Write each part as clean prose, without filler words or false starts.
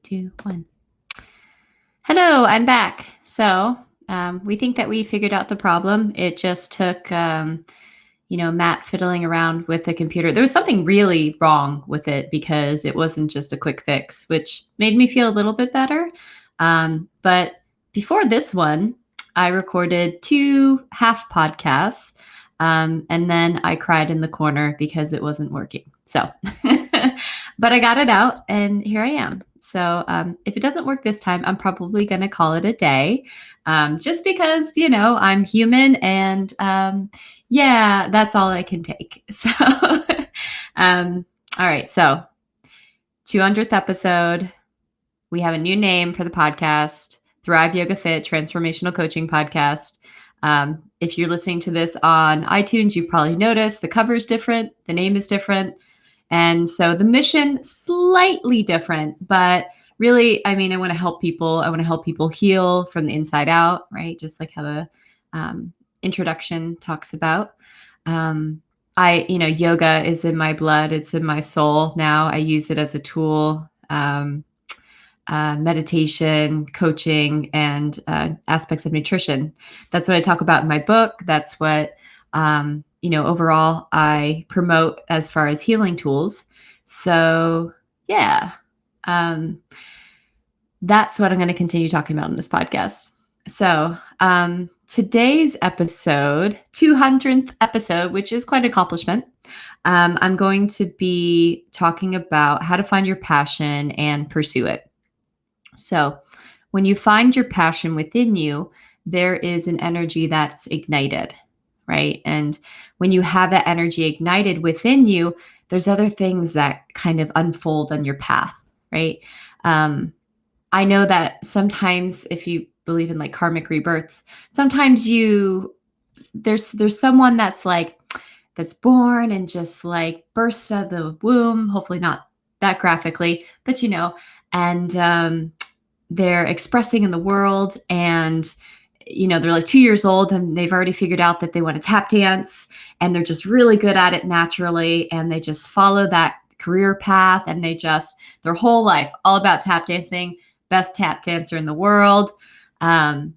2, 1. Hello, I'm back. So we think that we figured out the problem. It just took, Matt fiddling around with the computer. There was something really wrong with it because it wasn't just a quick fix, which made me feel a little bit better. But before this one, I recorded 2 half podcasts. And then I cried in the corner because it wasn't working. So, but I got it out and here I am. So if it doesn't work this time, I'm probably going to call it a day just because, I'm human and that's all I can take. So, all right. So 200th episode. We have a new name for the podcast, Thrive Yoga Fit Transformational Coaching Podcast. If you're listening to this on iTunes, you've probably noticed the cover is different. The name is different. And so the mission slightly different, but really, I want to help people. I want to help people heal from the inside out, right? Just like how the introduction talks about. Yoga is in my blood. It's in my soul now. I use it as a tool. Meditation, coaching, and aspects of nutrition. That's what I talk about in my book. That's what, overall I promote as far as healing tools. So yeah, that's what I'm going to continue talking about in this podcast. So today's episode, 200th episode, which is quite an accomplishment. I'm going to be talking about how to find your passion and pursue it. So when you find your passion within you, there is an energy that's ignited, right? And when you have that energy ignited within you, there's other things that kind of unfold on your path, right? I know that sometimes if you believe in like karmic rebirths, sometimes there's someone that's born and just like bursts out of the womb, hopefully not that graphically, but and they're expressing in the world and they're like 2 years old and they've already figured out that they want to tap dance and they're just really good at it naturally and they just follow that career path and their whole life all about tap dancing, best tap dancer in the world. I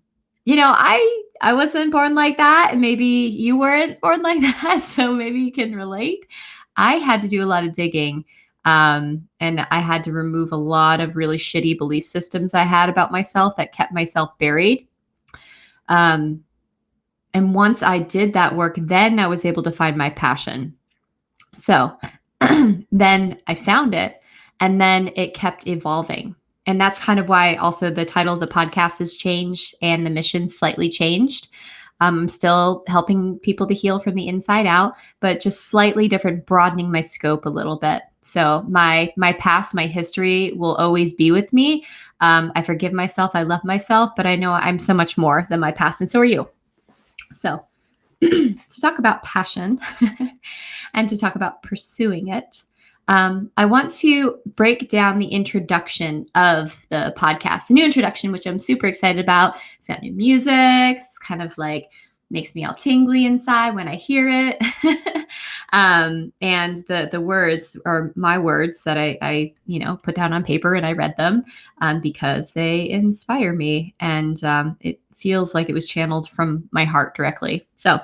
wasn't born like that and maybe you weren't born like that, so maybe you can relate. I had to do a lot of digging. And I had to remove a lot of really shitty belief systems I had about myself that kept myself buried. And once I did that work, then I was able to find my passion. So then I found it and then it kept evolving. And that's kind of why also the title of the podcast has changed and the mission slightly changed. I'm still helping people to heal from the inside out, but just slightly different, broadening my scope a little bit. So my past, my history will always be with me. I forgive myself. I love myself, but I know I'm so much more than my past, and so are you. So to talk about passion and to talk about pursuing it, I want to break down the introduction of the podcast, the new introduction, which I'm super excited about. It's got new music. It's kind of like makes me all tingly inside when I hear it. And the words are my words that I put down on paper and I read them because they inspire me. And it feels like it was channeled from my heart directly. So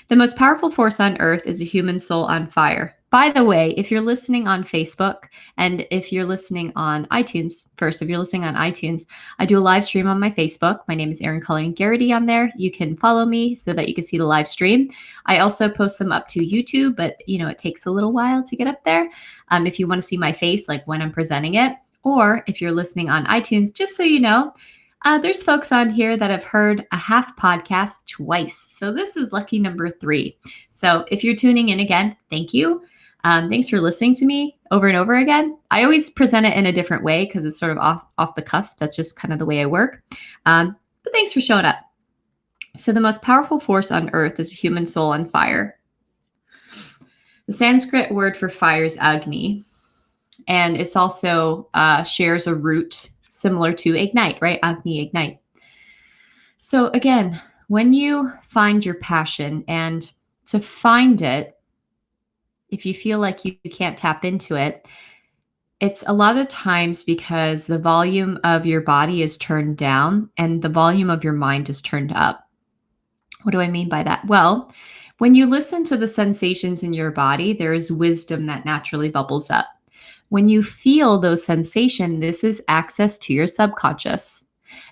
the most powerful force on earth is a human soul on fire. By the way, if you're listening on Facebook and if you're listening on iTunes, if you're listening on iTunes, I do a live stream on my Facebook. My name is Erin Garrity on there. You can follow me so that you can see the live stream. I also post them up to YouTube, but it takes a little while to get up there. If you want to see my face, like when I'm presenting it, or if you're listening on iTunes, just so you know, there's folks on here that have heard a half podcast twice. So this is lucky number 3. So if you're tuning in again, thank you. Thanks for listening to me over and over again. I always present it in a different way because it's sort of off the cusp. That's just kind of the way I work. But thanks for showing up. So the most powerful force on earth is a human soul on fire. The Sanskrit word for fire is Agni. And it's also shares a root similar to ignite, right? Agni, ignite. So again, when you find your passion and to find it, if you feel like you can't tap into it, It's a lot of times because the volume of your body is turned down and the volume of your mind is turned up. What do I mean by that? Well, when you listen to the sensations in your body, there is wisdom that naturally bubbles up. When you feel those sensations, this is access to your subconscious.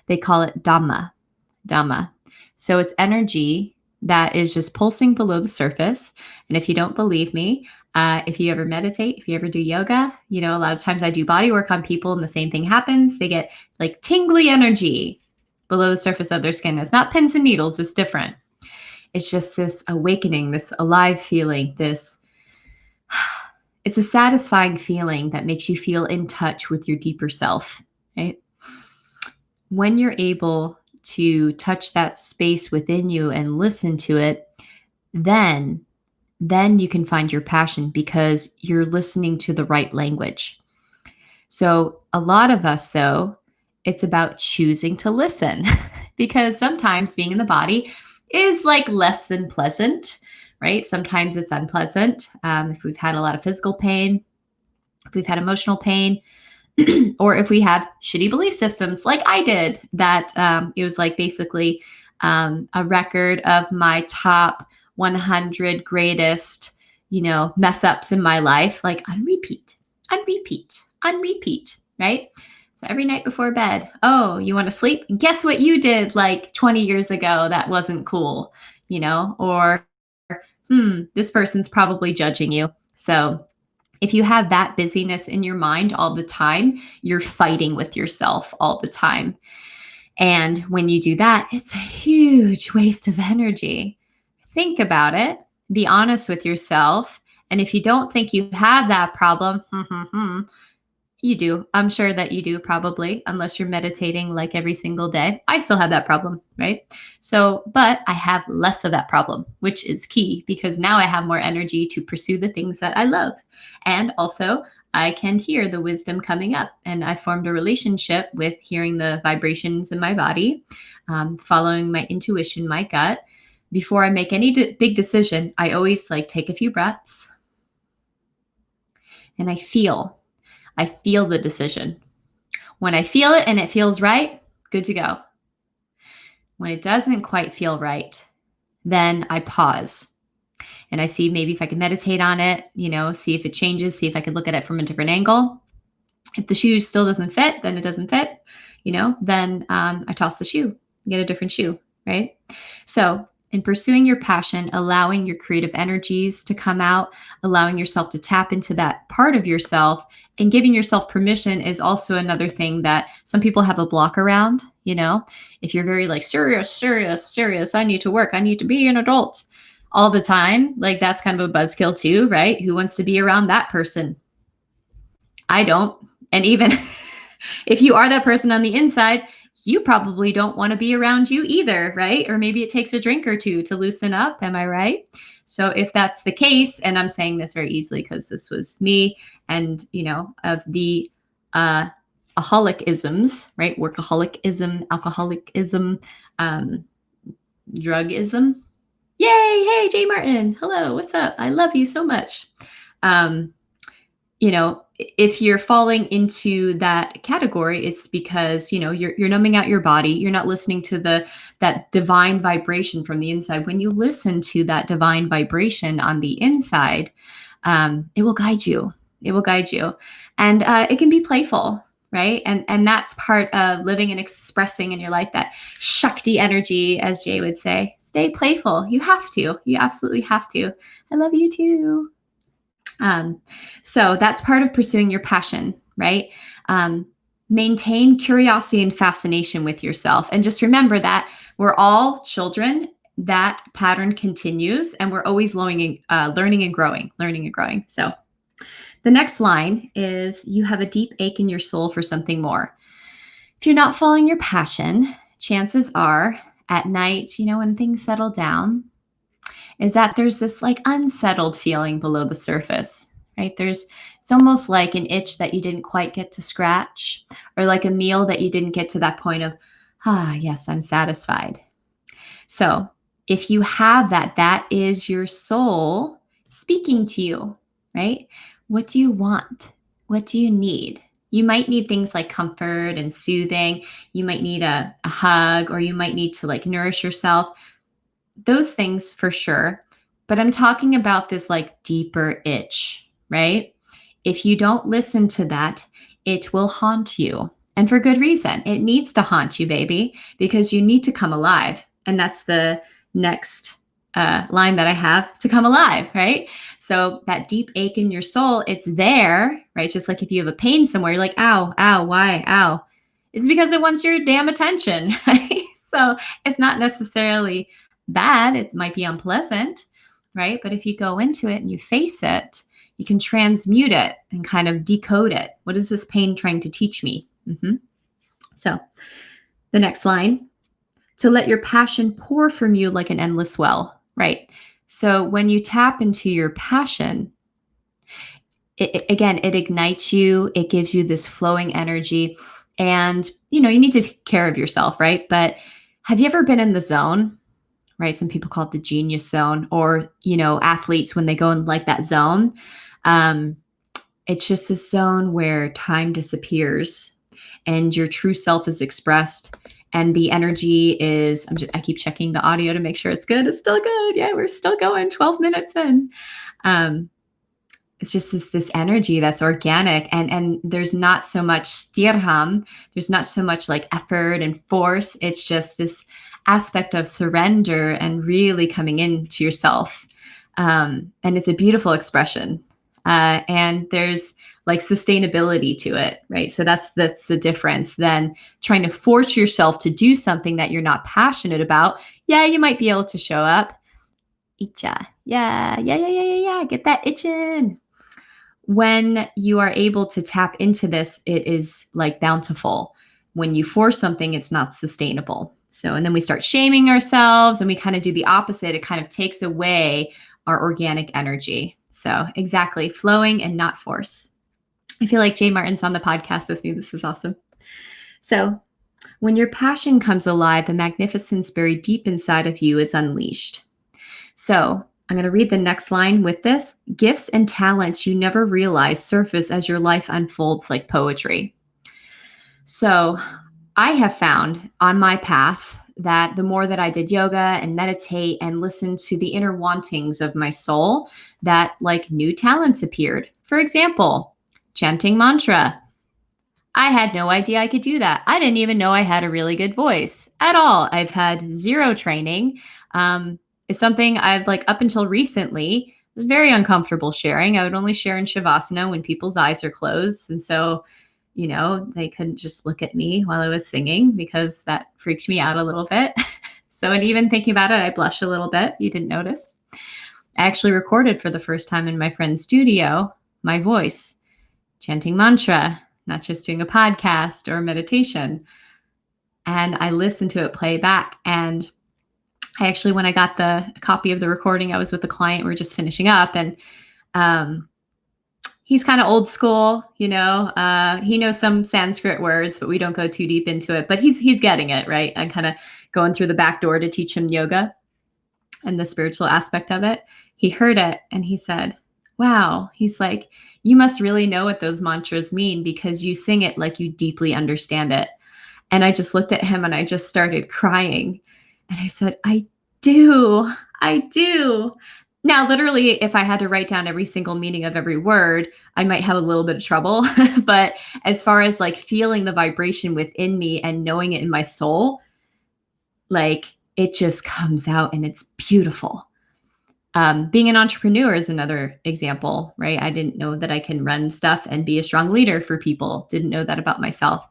They call it Dhamma. So it's energy that is just pulsing below the surface. And if you don't believe me, if you ever meditate, if you ever do yoga, a lot of times I do body work on people and the same thing happens. They get like tingly energy below the surface of their skin. It's not pins and needles, it's different. It's just this awakening, this alive feeling, it's a satisfying feeling that makes you feel in touch with your deeper self, right? When you're able to touch that space within you and listen to it, then you can find your passion because you're listening to the right language. So, a lot of us though, it's about choosing to listen because sometimes being in the body is like less than pleasant, right? Sometimes it's unpleasant. If we've had a lot of physical pain, if we've had emotional pain, or if we have shitty belief systems like I did, that it was like basically a record of my top 100 greatest, mess ups in my life, like on repeat, right? So every night before bed, oh, you want to sleep? Guess what you did like 20 years ago that wasn't cool, or this person's probably judging you. So if you have that busyness in your mind all the time, you're fighting with yourself all the time. And when you do that, it's a huge waste of energy. Think about it, be honest with yourself. And if you don't think you have that problem, you do. I'm sure that you do probably, unless you're meditating like every single day. I still have that problem, right? So, but I have less of that problem, which is key because now I have more energy to pursue the things that I love. And also, I can hear the wisdom coming up. And I formed a relationship with hearing the vibrations in my body, following my intuition, my gut. Before I make any big decision, I always like take a few breaths and I feel the decision. When I feel it and it feels right, good to go. When it doesn't quite feel right, then I pause and I see maybe if I can meditate on it, see if it changes, see if I can look at it from a different angle. If the shoe still doesn't fit, then it doesn't fit, then I toss the shoe, get a different shoe, right? So in pursuing your passion, allowing your creative energies to come out, allowing yourself to tap into that part of yourself and giving yourself permission is also another thing that some people have a block around. If you're very like serious, I need to work, I need to be an adult all the time, like that's kind of a buzzkill too, right? Who wants to be around that person? I don't. And even if you are that person on the inside, you probably don't want to be around you either, right? Or maybe it takes a drink or two to loosen up. Am I right? So if that's the case, and I'm saying this very easily because this was me and, of the aholicisms, right? Workaholicism, alcoholicism, drugism. Yay. Hey, Jay Martin. Hello. What's up? I love you so much. If you're falling into that category, it's because, you're numbing out your body. You're not listening to that divine vibration from the inside. When you listen to that divine vibration on the inside, it will guide you. It will guide you. And it can be playful, right? And that's part of living and expressing in your life, that Shakti energy, as Jay would say. Stay playful. You have to. You absolutely have to. I love you too. So that's part of pursuing your passion, right? Maintain curiosity and fascination with yourself. And just remember that we're all children. That pattern continues and we're always learning and growing. So the next line is, you have a deep ache in your soul for something more. If you're not following your passion, chances are at night, when things settle down, is that there's this like unsettled feeling below the surface, right? It's almost like an itch that you didn't quite get to scratch, or like a meal that you didn't get to that point of, yes, I'm satisfied. So if you have that is your soul speaking to you, right? What do you want? what do you need? You might need things like comfort and soothing. You might need a hug, or you might need to like nourish yourself. Those things for sure. But I'm talking about this like deeper itch, right? If you don't listen to that, it will haunt you. And for good reason. It needs to haunt you, baby, because you need to come alive. And that's the next line that I have, to come alive, right? So that deep ache in your soul, it's there, right? Just like if you have a pain somewhere, you're like, ow, ow, why, ow? It's because it wants your damn attention, right? So it's not necessarily bad. It might be unpleasant, right? But if you go into it and you face it, you can transmute it and kind of decode it. What is this pain trying to teach me? So the next line, to let your passion pour from you like an endless well, right? So when you tap into your passion, it ignites you, it gives you this flowing energy. And, you need to take care of yourself, right? But have you ever been in the zone? Right? Some people call it the genius zone, or, athletes when they go in like that zone. It's just a zone where time disappears and your true self is expressed. And the energy is, I keep checking the audio to make sure it's good. It's still good. Yeah, we're still going 12 minutes in. It's just this energy that's organic, and there's not so much stirham. There's not so much like effort and force. It's just this aspect of surrender and really coming into yourself. And it's a beautiful expression. And there's like sustainability to it, right? So that's the difference than trying to force yourself to do something that you're not passionate about. Yeah, you might be able to show up. Itcha. Yeah. Get that itching. When you are able to tap into this, it is like bountiful. When you force something, it's not sustainable. So, and then we start shaming ourselves and we kind of do the opposite. It kind of takes away our organic energy. So, exactly, flowing and not force. I feel like Jay Martin's on the podcast with me. This is awesome. So, when your passion comes alive, the magnificence buried deep inside of you is unleashed. So, I'm going to read the next line with this. Gifts and talents you never realize surface as your life unfolds like poetry. So I have found on my path that the more that I did yoga and meditate and listen to the inner wantings of my soul, that like new talents appeared. For example, chanting mantra. I had no idea I could do that. I didn't even know I had a really good voice at all. I've had zero training. It's something I've like up until recently was very uncomfortable sharing. I would only share in Shavasana when people's eyes are closed. And so, they couldn't just look at me while I was singing because that freaked me out a little bit. So, and even thinking about it, I blush a little bit. You didn't notice. I actually recorded for the first time in my friend's studio, my voice, chanting mantra, not just doing a podcast or a meditation. And I listened to it play back. And I actually, when I got the copy of the recording, I was with the client. We were just finishing up, and he's kind of old school, he knows some Sanskrit words, but we don't go too deep into it. But he's getting it, right? I'm kind of going through the back door to teach him yoga and the spiritual aspect of it. He heard it and he said, wow. He's like, you must really know what those mantras mean because you sing it like you deeply understand it. And I just looked at him and I just started crying. And I said, I do. Now, literally, if I had to write down every single meaning of every word, I might have a little bit of trouble. But as far as like feeling the vibration within me and knowing it in my soul, like it just comes out and it's beautiful. Being an entrepreneur is another example, right? I didn't know that I can run stuff and be a strong leader for people. Didn't know that about myself.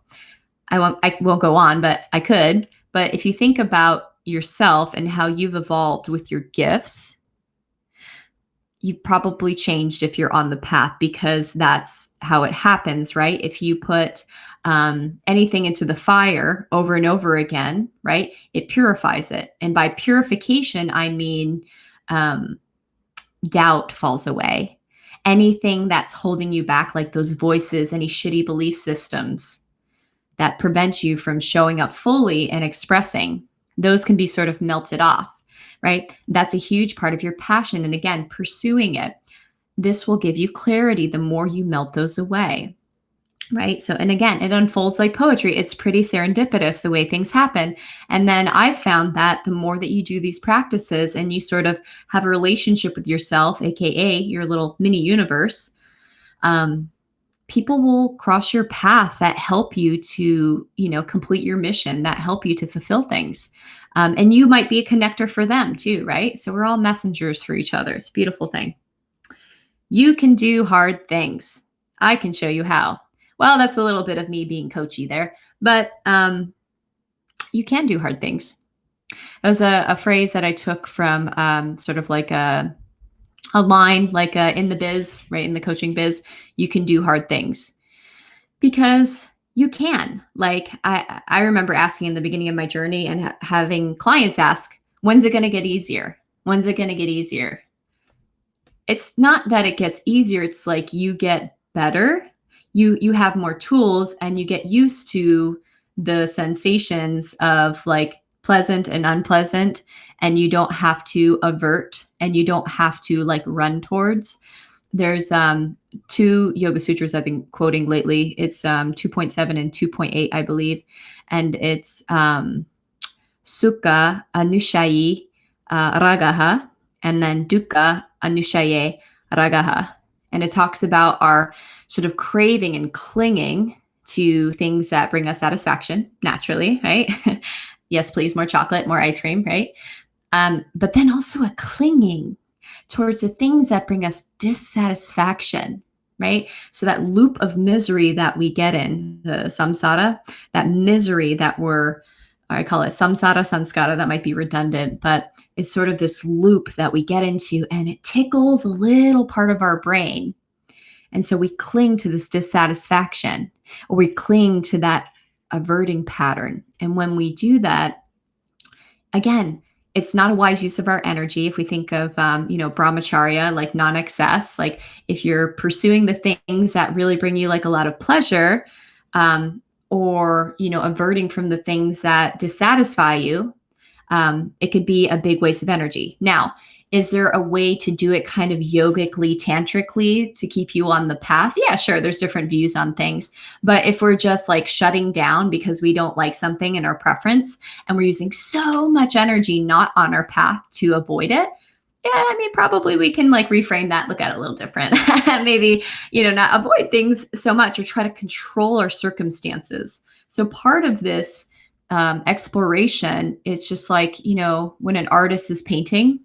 I won't go on, but I could. But if you think about yourself and how you've evolved with your gifts, you've probably changed if you're on the path because that's how it happens, right? If you put anything into the fire over and over again, right, it purifies it. And by purification, I mean doubt falls away. Anything that's holding you back, like those voices, any shitty belief systems that prevent you from showing up fully and expressing, those can be sort of melted off, right? That's a huge part of your passion. And again, pursuing it. this will give you clarity the more you melt those away. Right. So, and again, it unfolds like poetry. It's pretty serendipitous the way things happen. And then I've found that the more that you do these practices and you sort of have a relationship with yourself, AKA your little mini universe, um, people will cross your path that help you to, complete your mission, that help you to fulfill things. And you might be a connector for them too, right? So we're all messengers for each other. It's a beautiful thing. You can do hard things. I can show you how. Well, that's a little bit of me being coachy there, but you can do hard things. It was a phrase that I took from sort of like a line, like in the biz, right? In the coaching biz, you can do hard things because you can. Like I remember asking in the beginning of my journey and having clients ask, when's it going to get easier? When's it going to get easier? It's not that it gets easier. It's like you get better. You have more tools and you get used to the sensations of like pleasant and unpleasant, and you don't have to avert and you don't have to like run towards. There's two yoga sutras I've been quoting lately. It's 2.7 and 2.8, I believe. And it's Sukha Anushayi Ragaha, and then Dukkha Anushaye Ragaha. And it talks about our sort of craving and clinging to things that bring us satisfaction naturally, right? Yes, please, more chocolate, more ice cream, right? But then also a clinging towards the things that bring us dissatisfaction, right? So that loop of misery that we get in, the samsara, that misery that I call it samsara sanskara, that might be redundant, but it's sort of this loop that we get into and it tickles a little part of our brain. And so we cling to this dissatisfaction, or we cling to that averting pattern. And when we do that, again, it's not a wise use of our energy. If we think of, brahmacharya, like non-excess, like if you're pursuing the things that really bring you like a lot of pleasure, or, averting from the things that dissatisfy you, it could be a big waste of energy. Now, is there a way to do it kind of yogically, tantrically to keep you on the path? Yeah, sure. There's different views on things. But if we're just like shutting down because we don't like something in our preference and we're using so much energy not on our path to avoid it, yeah, I mean, probably we can like reframe that, look at it a little different. Maybe, not avoid things so much or try to control our circumstances. So part of this exploration, it's just like, when an artist is painting.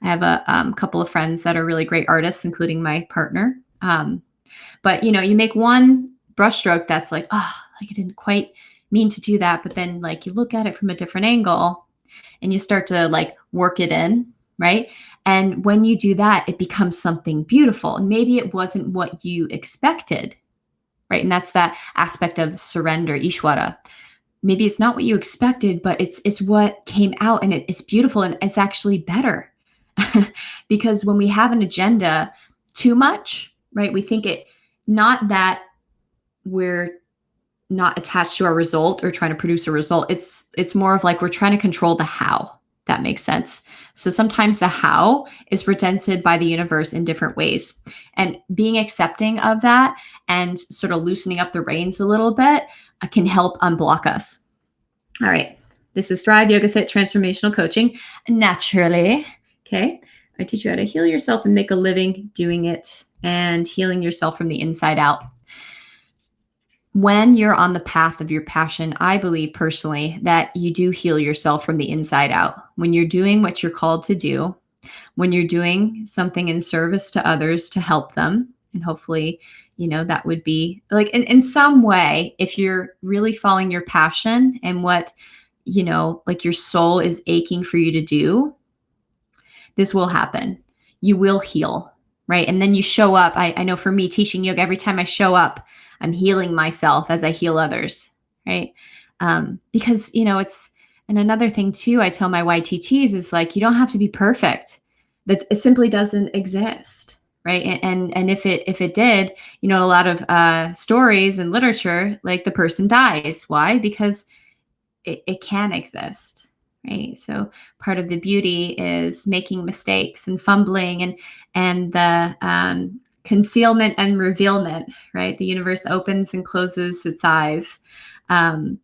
I have a couple of friends that are really great artists, including my partner. But you make one brushstroke that's like, oh, like I didn't quite mean to do that. But then like you look at it from a different angle and you start to like work it in, right? And when you do that, it becomes something beautiful. And maybe it wasn't what you expected, right? And that's that aspect of surrender, Ishwara. Maybe it's not what you expected, but it's what came out, and it's beautiful, and it's actually better. Because when we have an agenda too much, right, we think it, not that we're not attached to our result or trying to produce a result. It's more of like we're trying to control the how. That makes sense. So sometimes the how is presented by the universe in different ways, and being accepting of that and sort of loosening up the reins a little bit can help unblock us. All right. This is Thrive Yoga Fit Transformational Coaching. Naturally. Okay. I teach you how to heal yourself and make a living doing it, and healing yourself from the inside out. When you're on the path of your passion, I believe personally that you do heal yourself from the inside out. When you're doing what you're called to do, when you're doing something in service to others to help them, and hopefully, that would be like in some way, if you're really following your passion and what, like your soul is aching for you to do, this will happen. You will heal, right? And then you show up. I know for me, teaching yoga, every time I show up, I'm healing myself as I heal others, right? Because, it's, and another thing too, I tell my YTTs is like, you don't have to be perfect. That it simply doesn't exist, right? And if it did, a lot of stories and literature, like the person dies. Why? Because it can exist. right? So part of the beauty is making mistakes and fumbling and the concealment and revealment, right? The universe opens and closes its eyes. Um,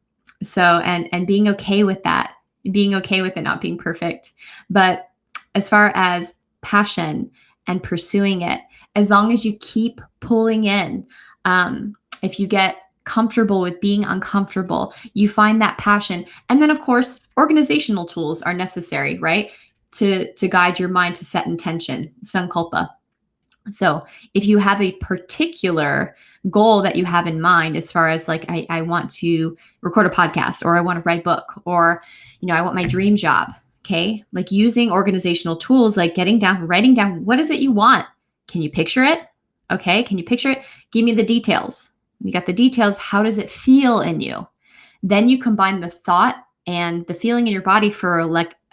and being okay with that, being okay with it not being perfect. But as far as passion and pursuing it, as long as you keep pulling in, if you get comfortable with being uncomfortable, you find that passion. And then of course, organizational tools are necessary, right? To guide your mind to set intention, sankalpa. So if you have a particular goal that you have in mind, as far as like, I want to record a podcast, or I want to write a book, or, I want my dream job. Okay. Like using organizational tools, like writing down, what is it you want? Can you picture it? Okay. Can you picture it? Give me the details. You got the details. How does it feel in you? Then you combine the thought and the feeling in your body for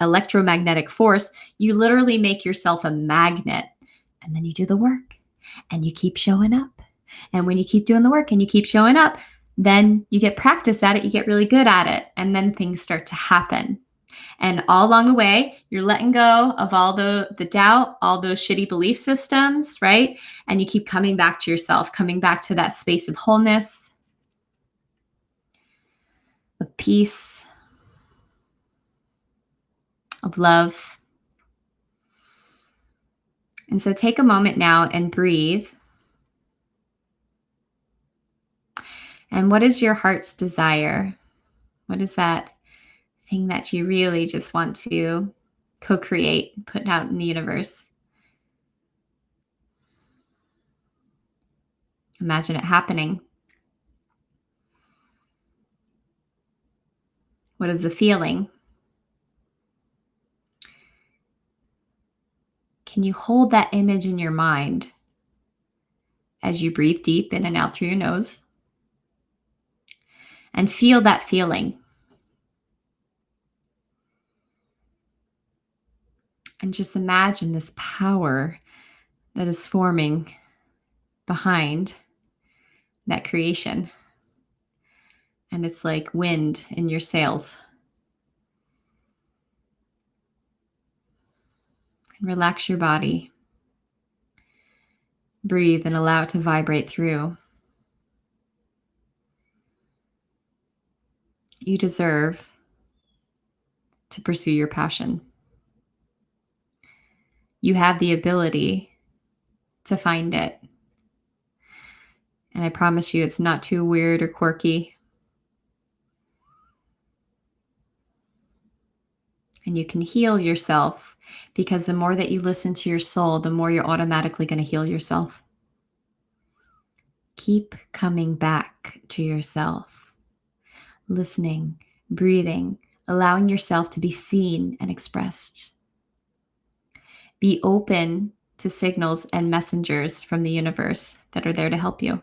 electromagnetic force. You literally make yourself a magnet. And then you do the work and you keep showing up. And when you keep doing the work and you keep showing up, then you get practice at it, you get really good at it, and then things start to happen. And all along the way, you're letting go of all the doubt, all those shitty belief systems, right? And you keep coming back to yourself, coming back to that space of wholeness, of peace, of love. And so take a moment now and breathe. And what is your heart's desire? What is that thing that you really just want to co-create, put out in the universe? Imagine it happening. What is the feeling? Can you hold that image in your mind as you breathe deep in and out through your nose? And feel that feeling. And just imagine this power that is forming behind that creation. And it's like wind in your sails. And relax your body. Breathe and allow it to vibrate through. You deserve to pursue your passion. You have the ability to find it. And I promise you, it's not too weird or quirky. And you can heal yourself, because the more that you listen to your soul, the more you're automatically going to heal yourself. Keep coming back to yourself, listening, breathing, allowing yourself to be seen and expressed. Be open to signals and messengers from the universe that are there to help you.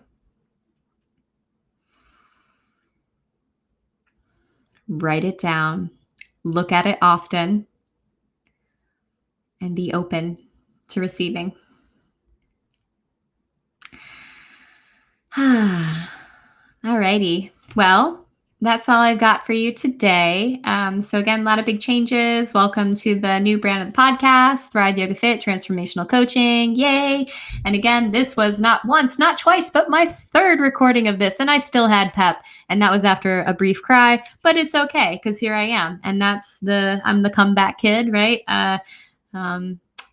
Write it down, look at it often, and be open to receiving. Alrighty. Well, that's all I've got for you today. So again, a lot of big changes. Welcome to the new brand of the podcast, Thrive Yoga Fit Transformational Coaching. Yay. And again, this was not once, not twice, but my third recording of this. And I still had pep. And that was after a brief cry, but it's okay, because here I am. And I'm the comeback kid, right?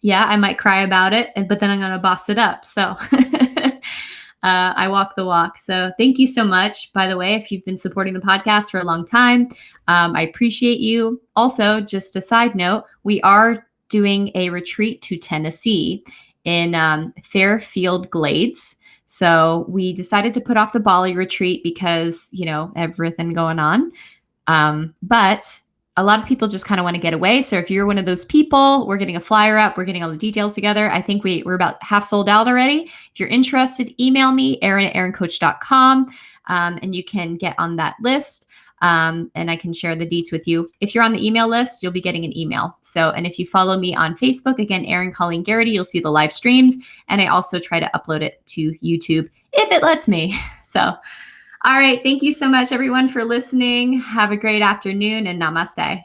Yeah, I might cry about it, but then I'm going to boss it up. So I walk the walk. So thank you so much, by the way, if you've been supporting the podcast for a long time. I appreciate you. Also, just a side note, we are doing a retreat to Tennessee in Fairfield Glades. So we decided to put off the Bali retreat because, everything going on. But a lot of people just kind of want to get away. So if you're one of those people, we're getting a flyer up. We're getting all the details together. I think we're about half sold out already. If you're interested, email me, Erin@erincoach.com, and you can get on that list. And I can share the deets with you. If you're on the email list, you'll be getting an email. And if you follow me on Facebook, again, Erin Colleen Garrity, you'll see the live streams. And I also try to upload it to YouTube if it lets me. All right. Thank you so much, everyone, for listening. Have a great afternoon, and namaste.